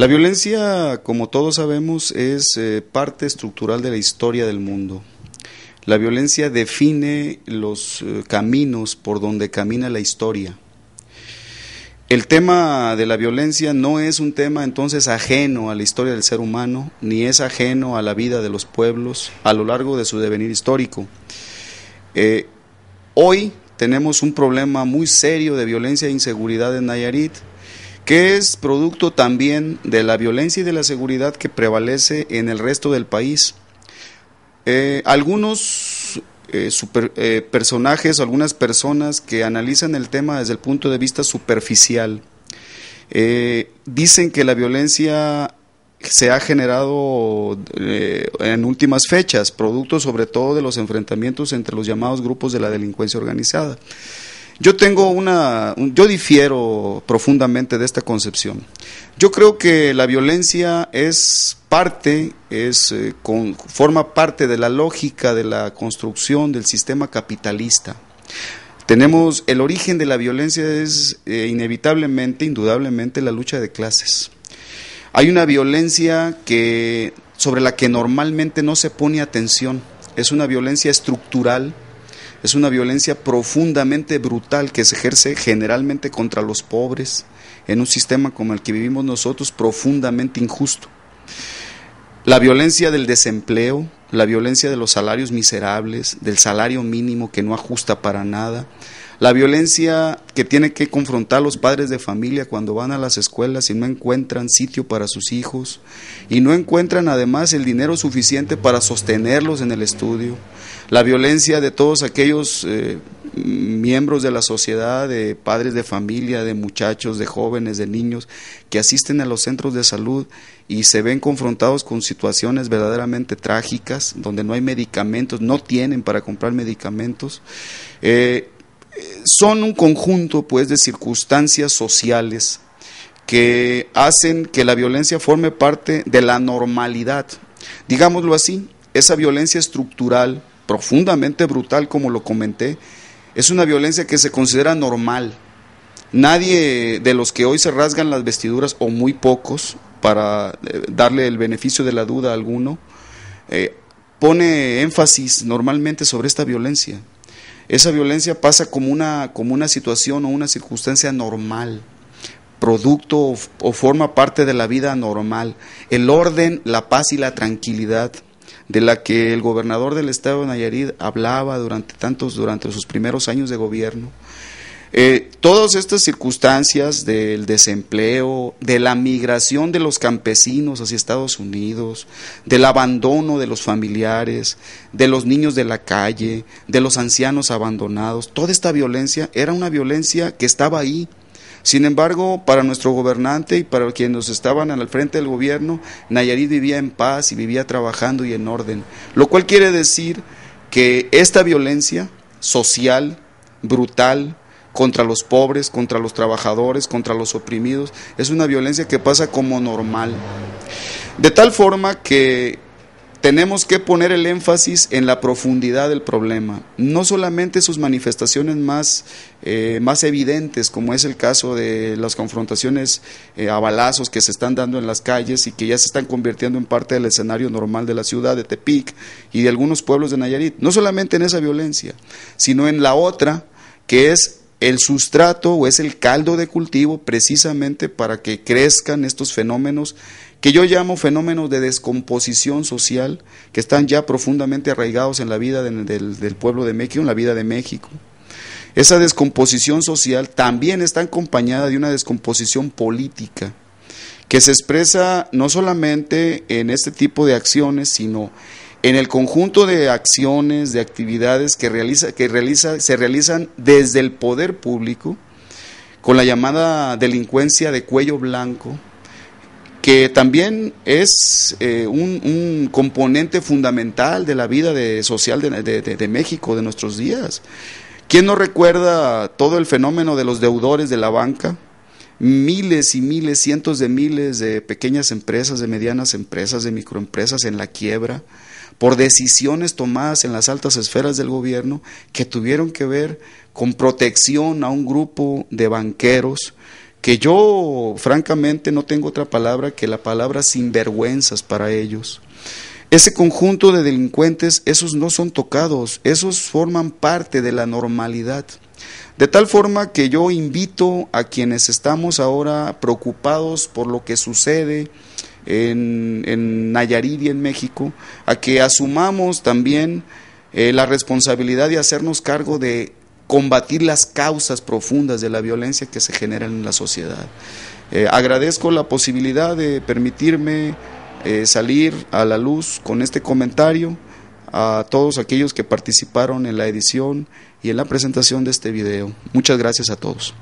La violencia, como todos sabemos, es parte estructural de la historia del mundo. La violencia define los caminos por donde camina la historia. El tema de la violencia no es un tema entonces ajeno a la historia del ser humano, ni es ajeno a la vida de los pueblos a lo largo de su devenir histórico. Hoy tenemos un problema muy serio de violencia e inseguridad en Nayarit, que es producto también de la violencia y de la seguridad que prevalece en el resto del país. Algunos personajes, algunas personas que analizan el tema desde el punto de vista superficial, dicen que la violencia se ha generado en últimas fechas, producto sobre todo de los enfrentamientos entre los llamados grupos de la delincuencia organizada. Yo difiero profundamente de esta concepción. Yo creo que la violencia forma parte de la lógica de la construcción del sistema capitalista. El origen de la violencia es inevitablemente, indudablemente, la lucha de clases. Hay una violencia sobre la que normalmente no se pone atención, es una violencia estructural. Es una violencia profundamente brutal que se ejerce generalmente contra los pobres en un sistema como el que vivimos nosotros, profundamente injusto. La violencia del desempleo, la violencia de los salarios miserables, del salario mínimo que no ajusta para nada, la violencia que tiene que confrontar los padres de familia cuando van a las escuelas y no encuentran sitio para sus hijos y no encuentran además el dinero suficiente para sostenerlos en el estudio. La violencia de todos aquellos miembros de la sociedad, de padres de familia, de muchachos, de jóvenes, de niños, que asisten a los centros de salud y se ven confrontados con situaciones verdaderamente trágicas, donde no hay medicamentos, no tienen para comprar medicamentos. Son un conjunto, pues, de circunstancias sociales que hacen que la violencia forme parte de la normalidad. Digámoslo así, esa violencia estructural, profundamente brutal, como lo comenté, es una violencia que se considera normal. Nadie de los que hoy se rasgan las vestiduras, o muy pocos, para darle el beneficio de la duda a alguno, pone énfasis normalmente sobre esta violencia. Esa violencia pasa como una situación o una circunstancia normal, producto o forma parte de la vida normal, el orden, la paz y la tranquilidad de la que el gobernador del estado de Nayarit hablaba durante sus primeros años de gobierno. Todas estas circunstancias del desempleo, de la migración de los campesinos hacia Estados Unidos, del abandono de los familiares, de los niños de la calle, de los ancianos abandonados, toda esta violencia era una violencia que estaba ahí. Sin embargo, para nuestro gobernante y para quienes estaban al frente del gobierno, Nayarit vivía en paz y vivía trabajando y en orden, lo cual quiere decir que esta violencia social, brutal, contra los pobres, contra los trabajadores, contra los oprimidos, es una violencia que pasa como normal. De tal forma que tenemos que poner el énfasis en la profundidad del problema, no solamente sus manifestaciones más evidentes, como es el caso de las confrontaciones a balazos que se están dando en las calles y que ya se están convirtiendo en parte del escenario normal de la ciudad de Tepic y de algunos pueblos de Nayarit, no solamente en esa violencia, sino en la otra, que es el sustrato o es el caldo de cultivo precisamente para que crezcan estos fenómenos que yo llamo fenómenos de descomposición social, que están ya profundamente arraigados en la vida del pueblo de México, en la vida de México. Esa descomposición social también está acompañada de una descomposición política, que se expresa no solamente en este tipo de acciones, sino en el conjunto de acciones, de actividades que se realizan desde el poder público, con la llamada delincuencia de cuello blanco, que también es un componente fundamental de la vida social de México, de nuestros días. ¿Quién no recuerda todo el fenómeno de los deudores de la banca? Miles y miles, cientos de miles de pequeñas empresas, de medianas empresas, de microempresas en la quiebra, por decisiones tomadas en las altas esferas del gobierno que tuvieron que ver con protección a un grupo de banqueros que yo francamente no tengo otra palabra que la palabra sinvergüenzas para ellos. Ese conjunto de delincuentes, esos no son tocados, esos forman parte de la normalidad. De tal forma que yo invito a quienes estamos ahora preocupados por lo que sucede en Nayarit y en México, a que asumamos también la responsabilidad de hacernos cargo de combatir las causas profundas de la violencia que se generan en la sociedad. Agradezco la posibilidad de permitirme salir a la luz con este comentario a todos aquellos que participaron en la edición y en la presentación de este video. Muchas gracias a todos.